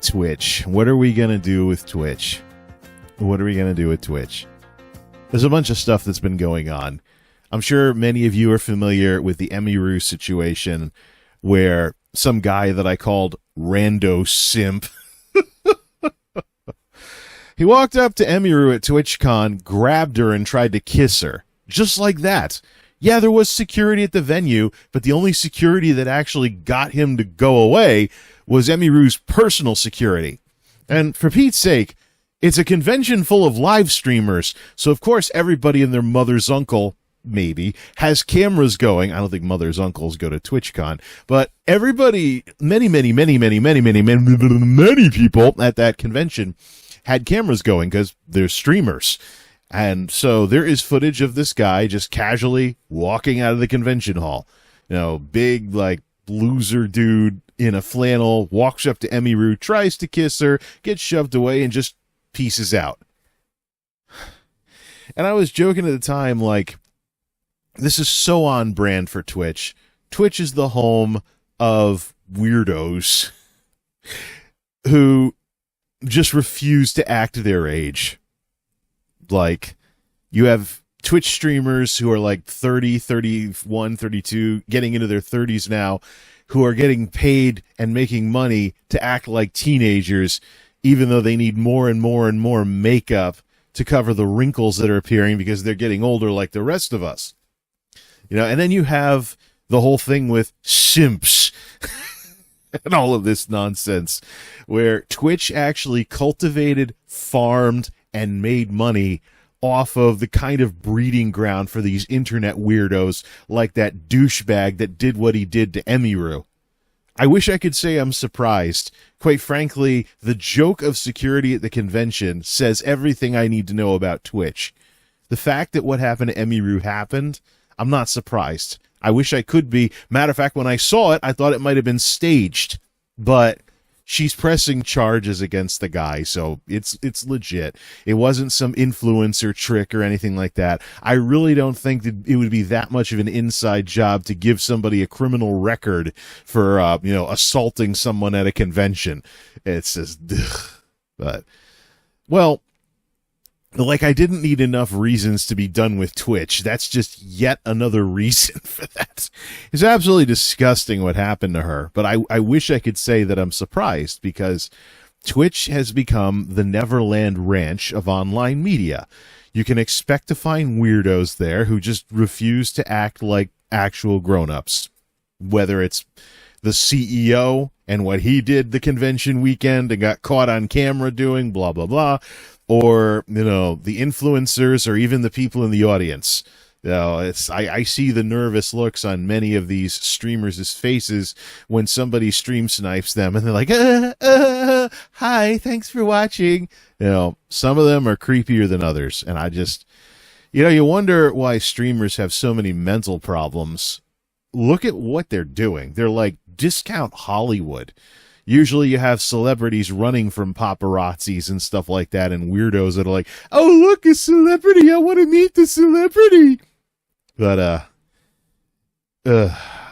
Twitch. What are we going to do with Twitch? What are we going to do with Twitch? There's a bunch of stuff that's been going on. I'm sure many of you are familiar with the Emiru situation where some guy that I called Rando Simp, he walked up to Emiru at TwitchCon, grabbed her, and tried to kiss her. Just like that. Yeah, there was security at the venue, but the only security that actually got him to go away was Emiru's personal security. And for Pete's sake, it's a convention full of live streamers, so of course everybody and their mother's uncle, maybe, has cameras going. I don't think mother's uncles go to TwitchCon, but everybody, many people at that convention had cameras going because they're streamers. And so there is footage of this guy just casually walking out of the convention hall. You know, big, like, loser dude in a flannel, walks up to Emiru, tries to kiss her, gets shoved away, and just pieces out. And I was joking at the time, like, this is so on brand for Twitch. Twitch is the home of weirdos who just refuse to act their age. Like, you have Twitch streamers who are like 30, 31, 32, getting into their 30s now, who are getting paid and making money to act like teenagers, even though they need more and more and more makeup to cover the wrinkles that are appearing because they're getting older like the rest of us. You know, and then you have the whole thing with simps and all of this nonsense where Twitch actually cultivated, farmed, and made money off of the kind of breeding ground for these internet weirdos like that douchebag that did what he did to Emiru. I wish I could say I'm surprised. Quite frankly, the joke of security at the convention says everything I need to know about Twitch. The fact that what happened to Emiru happened, I'm not surprised. I wish I could be. Matter of fact, when I saw it, I thought it might have been staged. But she's pressing charges against the guy, so it's legit. It wasn't some influencer trick or anything like that. I really don't think that it would be that much of an inside job to give somebody a criminal record for, assaulting someone at a convention. It's just, ugh. But, well, like, I didn't need enough reasons to be done with Twitch. That's just yet another reason for that. It's absolutely disgusting what happened to her, but I wish I could say that I'm surprised because Twitch has become the Neverland Ranch of online media. You can expect to find weirdos there who just refuse to act like actual grown-ups. Whether it's the CEO and what he did the convention weekend and got caught on camera doing, blah, blah, blah, or, the influencers or even the people in the audience. I see the nervous looks on many of these streamers' faces when somebody stream snipes them and they're like, hi, thanks for watching. Some of them are creepier than others. And I just, you wonder why streamers have so many mental problems. Look at what they're doing. They're like discount Hollywood. Usually you have celebrities running from paparazzis and stuff like that and weirdos that are like, oh, look, a celebrity. I want to meet the celebrity. But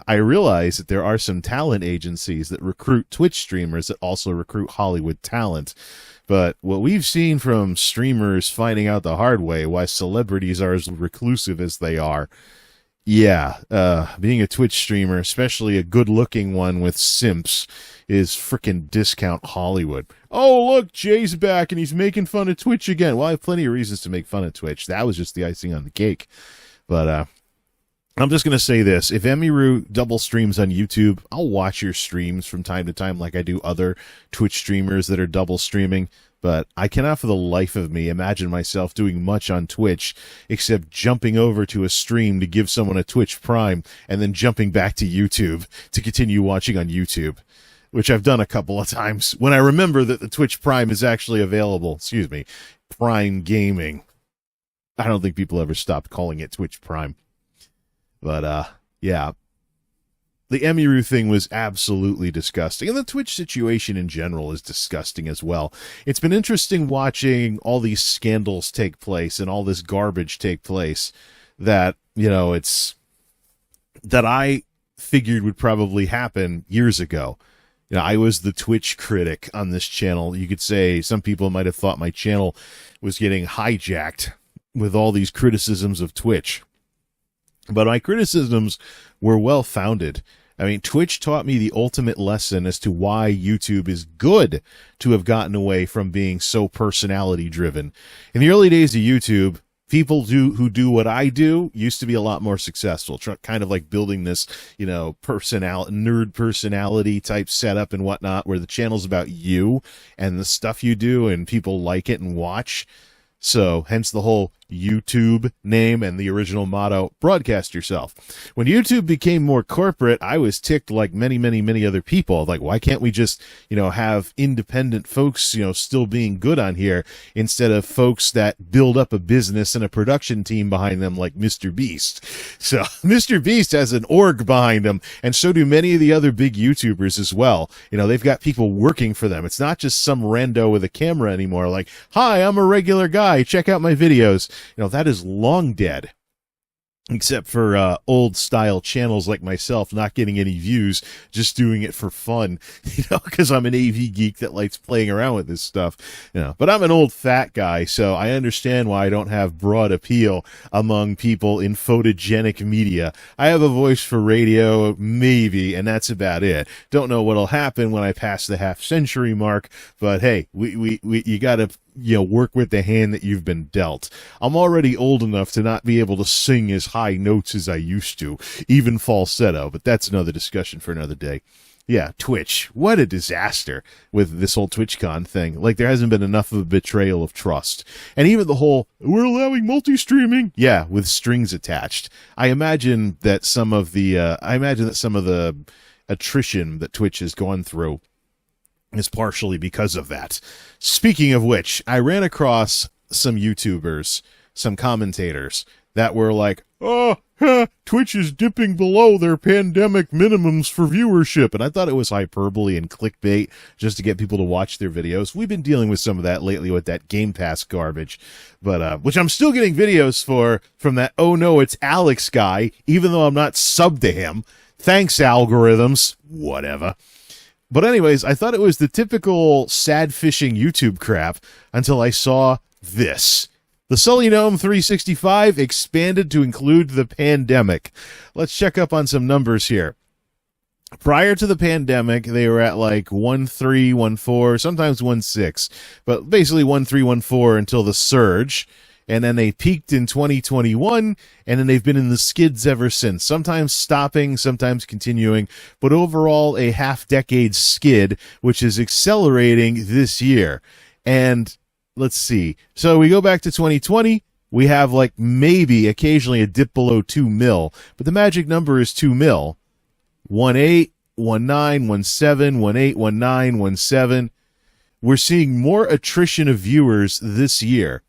I realize that there are some talent agencies that recruit Twitch streamers that also recruit Hollywood talent. But what we've seen from streamers finding out the hard way why celebrities are as reclusive as they are, being a Twitch streamer, especially a good-looking one with simps, is frickin' discount Hollywood. Oh, look, Jay's back, and he's making fun of Twitch again. Well, I have plenty of reasons to make fun of Twitch. That was just the icing on the cake. But I'm just going to say this. If Emiru double streams on YouTube, I'll watch your streams from time to time like I do other Twitch streamers that are double streaming. But I cannot for the life of me imagine myself doing much on Twitch except jumping over to a stream to give someone a Twitch Prime and then jumping back to YouTube to continue watching on YouTube, which I've done a couple of times when I remember that the Twitch Prime is actually available. Prime Gaming. I don't think people ever stopped calling it Twitch Prime. But, the Emiru thing was absolutely disgusting. And the Twitch situation in general is disgusting as well. It's been interesting watching all these scandals take place and all this garbage take place that, that I figured would probably happen years ago. You know, I was the Twitch critic on this channel. You could say some people might have thought my channel was getting hijacked with all these criticisms of Twitch. But my criticisms were well-founded. I mean, Twitch taught me the ultimate lesson as to why YouTube is good to have gotten away from being so personality-driven. In the early days of YouTube, people who do what I do used to be a lot more successful, kind of like building this, you know, nerd personality type setup and whatnot, where the channel's about you and the stuff you do and people like it and watch. So, hence the whole YouTube name and the original motto, broadcast yourself. When YouTube became more corporate, I was ticked like many other people. Like, why can't we just, you know, have independent folks, you know, still being good on here instead of folks that build up a business and a production team behind them like Mr. Beast? So, Mr. Beast has an org behind him, and so do many of the other big YouTubers as well. You know, they've got people working for them. It's not just some rando with a camera anymore. Like, hi, I'm a regular guy. Check out my videos. You know, that is long dead, except for old style channels like myself not getting any views, just doing it for fun, you know, because I'm an AV geek that likes playing around with this stuff, you know. But I'm an old fat guy, so I understand why I don't have broad appeal among people in photogenic media. I have a voice for radio, maybe, and that's about it. Don't know what'll happen when I pass the half-century mark, but hey, you gotta, you know, work with the hand that you've been dealt. I'm already old enough to not be able to sing as high notes as I used to, even falsetto, but that's another discussion for another day. Yeah, Twitch. What a disaster with this whole TwitchCon thing. Like, there hasn't been enough of a betrayal of trust. And even the whole, we're allowing multi-streaming. Yeah, with strings attached. I imagine that some of the attrition that Twitch has gone through is partially because of that. Speaking of which, I ran across some YouTubers, some commentators that were like, oh, Twitch is dipping below their pandemic minimums for viewership. And I thought it was hyperbole and clickbait just to get people to watch their videos. We've been dealing with some of that lately with that Game Pass garbage, but which I'm still getting videos from that, oh no, it's Alex guy, even though I'm not subbed to him. Thanks, algorithms. Whatever. But anyways, I thought it was the typical sad fishing YouTube crap until I saw this. The Sully Gnome 365 expanded to include the pandemic. Let's check up on some numbers here. Prior to the pandemic, they were at like 1314, sometimes 16, but basically 1314 until the surge. And then they peaked in 2021, and then they've been in the skids ever since, sometimes stopping, sometimes continuing, but overall a half-decade skid, which is accelerating this year. And let's see. So we go back to 2020, we have like maybe occasionally a dip below 2 mil, but the magic number is 2 mil. 18, 19, 17, 18, 19, 17. We're seeing more attrition of viewers this year,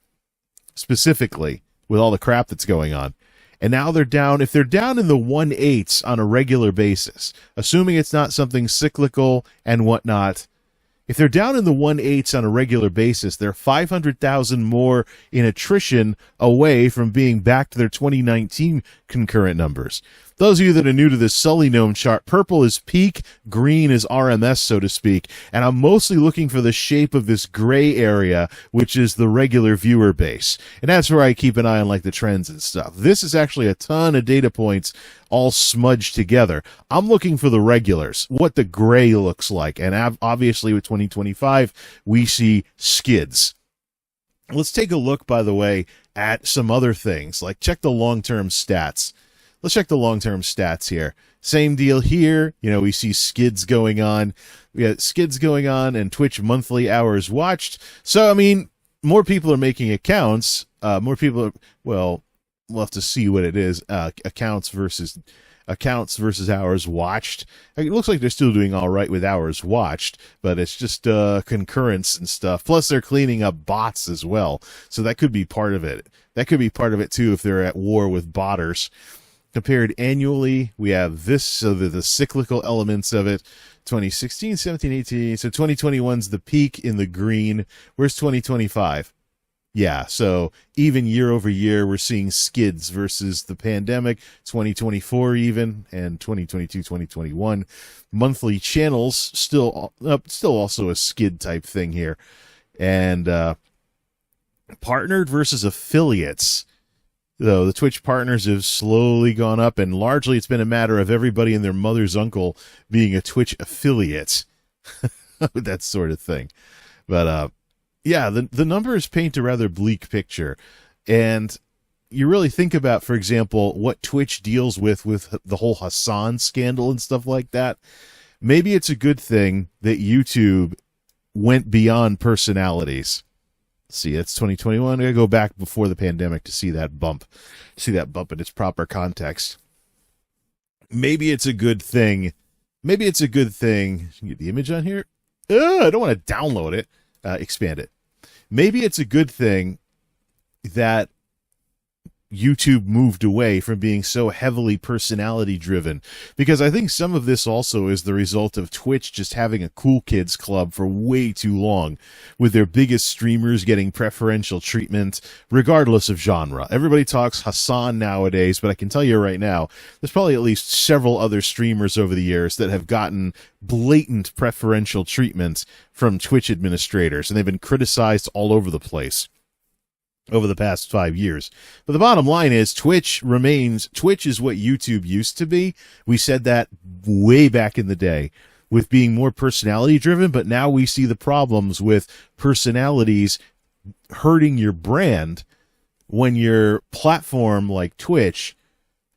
specifically with all the crap that's going on. And now they're down, if they're down in the 1/8 on a regular basis, assuming it's not something cyclical and whatnot, if they're down in the 1/8 on a regular basis, they're 500,000 more in attrition away from being back to their 2019 concurrent numbers. Those of you that are new to this Sully Gnome chart, purple is peak, green is RMS, so to speak, and I'm mostly looking for the shape of this gray area, which is the regular viewer base. And that's where I keep an eye on like the trends and stuff. This is actually a ton of data points all smudged together. I'm looking for the regulars, what the gray looks like, and obviously with 2025, we see skids. Let's take a look, by the way, at some other things, like check the long-term stats. Let's check the long-term stats here. Same deal here. You know, we see skids going on. We got skids going on and Twitch monthly hours watched. So, I mean, more people are making accounts. More people are, well, we'll have to see what it is. Accounts versus hours watched. It looks like they're still doing all right with hours watched, but it's just concurrence and stuff. Plus, they're cleaning up bots as well. So that could be part of it. That could be part of it, too, if they're at war with botters. Compared annually, we have this, so the cyclical elements of it, 2016, 17, 18. So 2021's the peak in the green. Where's 2025? Yeah, so even year over year, we're seeing skids versus the pandemic, 2024 even, and 2022, 2021. Monthly channels still also a skid type thing here. And partnered versus affiliates. Though the Twitch partners have slowly gone up, and largely it's been a matter of everybody and their mother's uncle being a Twitch affiliate. That sort of thing. But yeah, the numbers paint a rather bleak picture. And you really think about, for example, what Twitch deals with the whole Hassan scandal and stuff like that. Maybe it's a good thing that YouTube went beyond personalities. Let's see, that's 2021. I gotta go back before the pandemic to see that bump in its proper context. Maybe it's a good thing. Maybe it's a good thing. Can you get the image on here? I don't want to download it. Expand it. Maybe it's a good thing that YouTube moved away from being so heavily personality driven, because I think some of this also is the result of Twitch just having a cool kids club for way too long, with their biggest streamers getting preferential treatment regardless of genre. Everybody talks Hassan nowadays, but I can tell you right now, there's probably at least several other streamers over the years that have gotten blatant preferential treatment from Twitch administrators, and they've been criticized all over the place over the past 5 years. But the bottom line is Twitch is what YouTube used to be. We said that way back in the day with being more personality driven, but now we see the problems with personalities hurting your brand when your platform like Twitch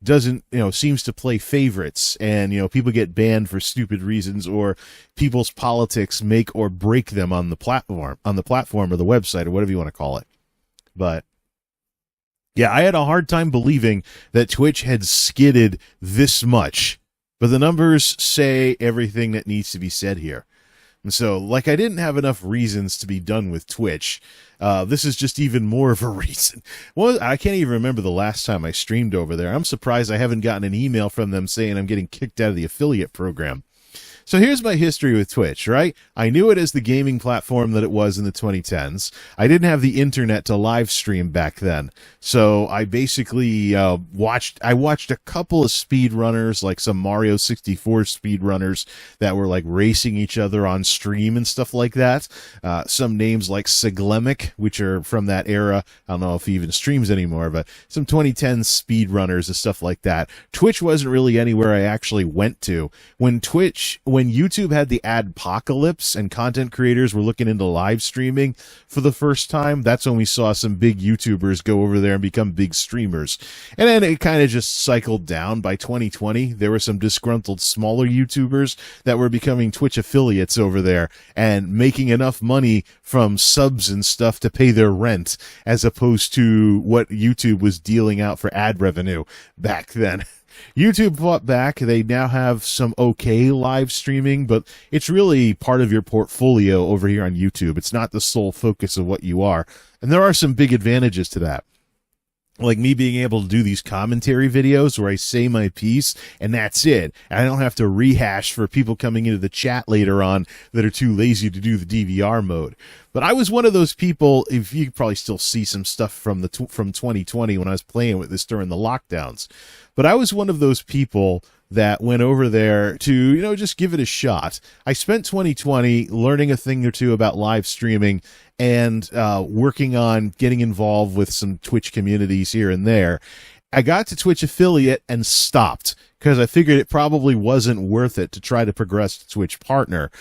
doesn't, seems to play favorites, and, people get banned for stupid reasons, or people's politics make or break them on the platform or the website or whatever you want to call it. But yeah, I had a hard time believing that Twitch had skidded this much, but the numbers say everything that needs to be said here. And so, I didn't have enough reasons to be done with Twitch. This is just even more of a reason. Well, I can't even remember the last time I streamed over there. I'm surprised I haven't gotten an email from them saying I'm getting kicked out of the affiliate program. So here's my history with Twitch, right? I knew it as the gaming platform that it was in the 2010s. I didn't have the internet to live stream back then. So I basically watched a couple of speedrunners, like some Mario 64 speedrunners that were racing each other on stream and stuff like that. Some names like Siglemic, which are from that era. I don't know if he even streams anymore, but some 2010 speedrunners and stuff like that. Twitch wasn't really anywhere I actually went to. When YouTube had the adpocalypse and content creators were looking into live streaming for the first time, that's when we saw some big YouTubers go over there and become big streamers. And then it kind of just cycled down. By 2020, there were some disgruntled smaller YouTubers that were becoming Twitch affiliates over there and making enough money from subs and stuff to pay their rent, as opposed to what YouTube was dealing out for ad revenue back then. YouTube fought back. They now have some okay live streaming, but it's really part of your portfolio over here on YouTube. It's not the sole focus of what you are. And there are some big advantages to that. Like me being able to do these commentary videos where I say my piece and that's it. And I don't have to rehash for people coming into the chat later on that are too lazy to do the DVR mode. But I was one of those people, if you could probably still see some stuff from 2020 when I was playing with this during the lockdowns. But I was one of those people that went over there to, just give it a shot. I spent 2020 learning a thing or two about live streaming and working on getting involved with some Twitch communities here and there. I got to Twitch affiliate and stopped because I figured it probably wasn't worth it to try to progress to Twitch partner.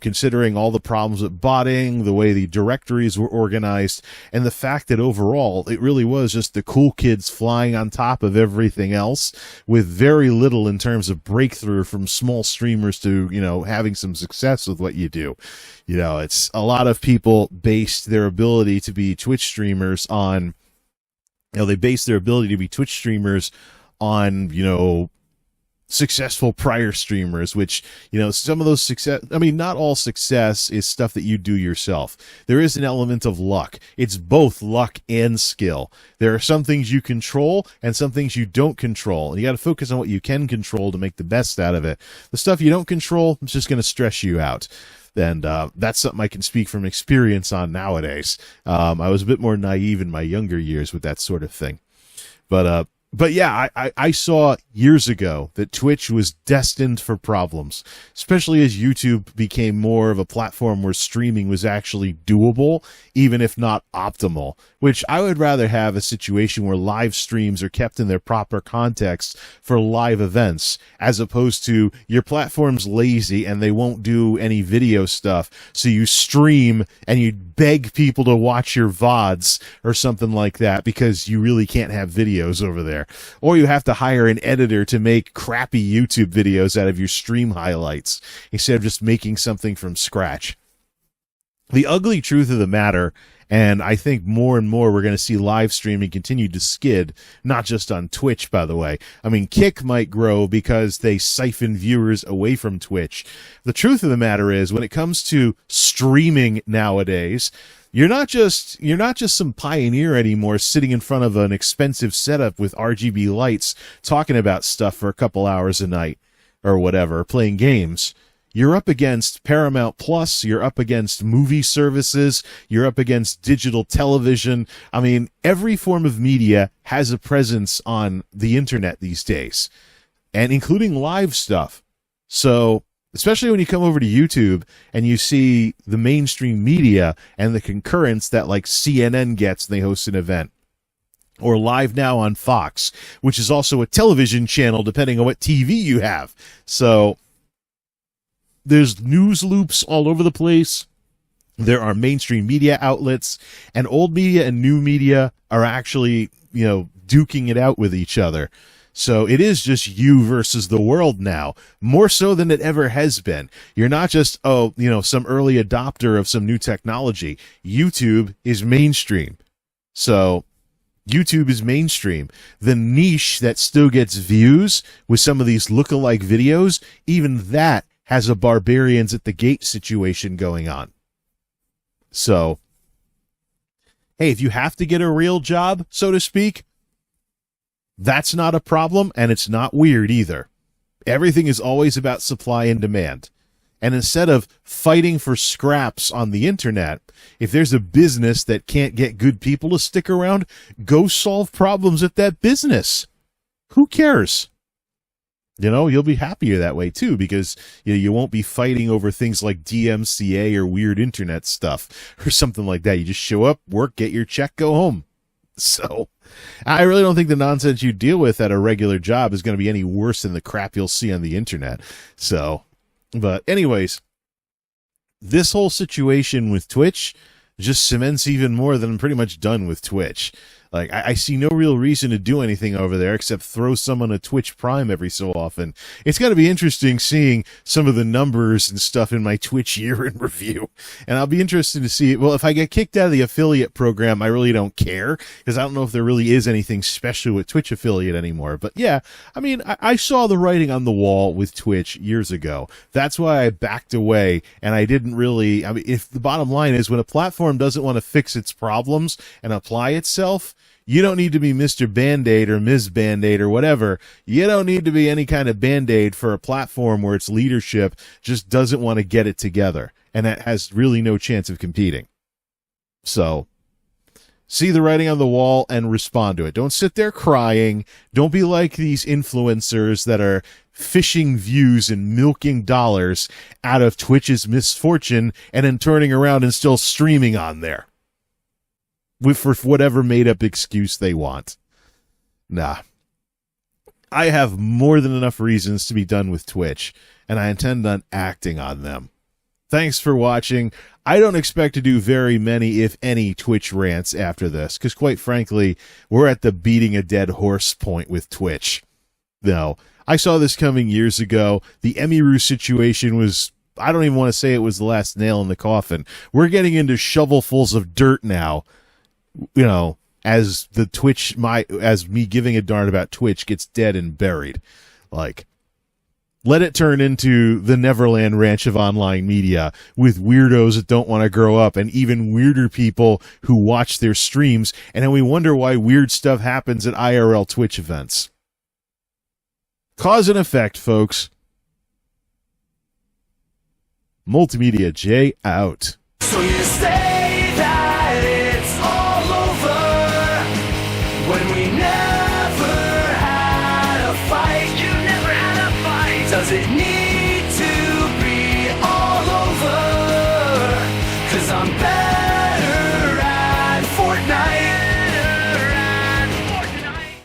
Considering all the problems with botting, the way the directories were organized, and the fact that overall it really was just the cool kids flying on top of everything else with very little in terms of breakthrough from small streamers to, having some success with what you do. It's a lot of people based their ability to be Twitch streamers on, they base their ability to be Twitch streamers on, successful prior streamers, which, some of those success, not all success is stuff that you do yourself. There is an element of luck. It's both luck and skill. There are some things you control and some things you don't control. And you got to focus on what you can control to make the best out of it. The stuff you don't control is just going to stress you out. And that's something I can speak from experience on nowadays. I was a bit more naive in my younger years with that sort of thing. But yeah, I saw years ago that Twitch was destined for problems, especially as YouTube became more of a platform where streaming was actually doable, even if not optimal, which I would rather have a situation where live streams are kept in their proper context for live events, as opposed to your platform's lazy and they won't do any video stuff, so you stream and you beg people to watch your VODs or something like that because you really can't have videos over there. Or you have to hire an editor to make crappy YouTube videos out of your stream highlights instead of just making something from scratch. The ugly truth of the matter, and I think more and more we're going to see live streaming continue to skid, not just on Twitch, by the way. Kick might grow because they siphon viewers away from Twitch. The truth of the matter is, when it comes to streaming nowadays, you're not just some pioneer anymore sitting in front of an expensive setup with RGB lights talking about stuff for a couple hours a night or whatever, playing games. You're up against Paramount Plus, you're up against movie services, you're up against digital television. Every form of media has a presence on the internet these days, and including live stuff. So, especially when you come over to YouTube and you see the mainstream media and the concurrence that like CNN gets when they host an event. Or Live Now on Fox, which is also a television channel depending on what TV you have. So there's news loops all over the place. There are mainstream media outlets, and old media and new media are actually, duking it out with each other. So it is just you versus the world now, more so than it ever has been. You're not just, some early adopter of some new technology. YouTube is mainstream. So YouTube is mainstream. The niche that still gets views with some of these lookalike videos, even that has a barbarians at the gate situation going on. So, hey, if you have to get a real job, so to speak, that's not a problem, and it's not weird either. Everything is always about supply and demand. And instead of fighting for scraps on the internet, if there's a business that can't get good people to stick around, go solve problems at that business. Who cares? You'll be happier that way too, because you won't be fighting over things like DMCA or weird internet stuff or something like that. You just show up, work, get your check, go home. So I really don't think the nonsense you deal with at a regular job is going to be any worse than the crap you'll see on the internet. So, but anyways, this whole situation with Twitch just cements even more that I'm pretty much done with Twitch. Like, I see no real reason to do anything over there except throw someone a Twitch Prime every so often. It's got to be interesting seeing some of the numbers and stuff in my Twitch year in review. And I'll be interested to see, well, if I get kicked out of the affiliate program, I really don't care, because I don't know if there really is anything special with Twitch affiliate anymore. But yeah, I saw the writing on the wall with Twitch years ago. That's why I backed away, and I didn't really, if the bottom line is, when a platform doesn't want to fix its problems and apply itself, you don't need to be Mr. Band-Aid or Ms. Band-Aid or whatever. You don't need to be any kind of Band-Aid for a platform where its leadership just doesn't want to get it together, and that has really no chance of competing. So, see the writing on the wall and respond to it. Don't sit there crying. Don't be like these influencers that are fishing views and milking dollars out of Twitch's misfortune and then turning around and still streaming on there for whatever made-up excuse they want. Nah. I have more than enough reasons to be done with Twitch, and I intend on acting on them. Thanks for watching. I don't expect to do very many, if any, Twitch rants after this, because quite frankly, we're at the beating a dead horse point with Twitch. No, I saw this coming years ago. The Emiru situation was, I don't even want to say it was the last nail in the coffin. We're getting into shovelfuls of dirt now, as the Twitch, as me giving a darn about Twitch gets dead and buried. Like, Let it turn into the Neverland Ranch of online media with weirdos that don't want to grow up and even weirder people who watch their streams. And then we wonder why weird stuff happens at IRL Twitch events. Cause and effect, folks. MultimediaJay out. So you say that it's all over when we never had a fight. You never had a fight. Does it need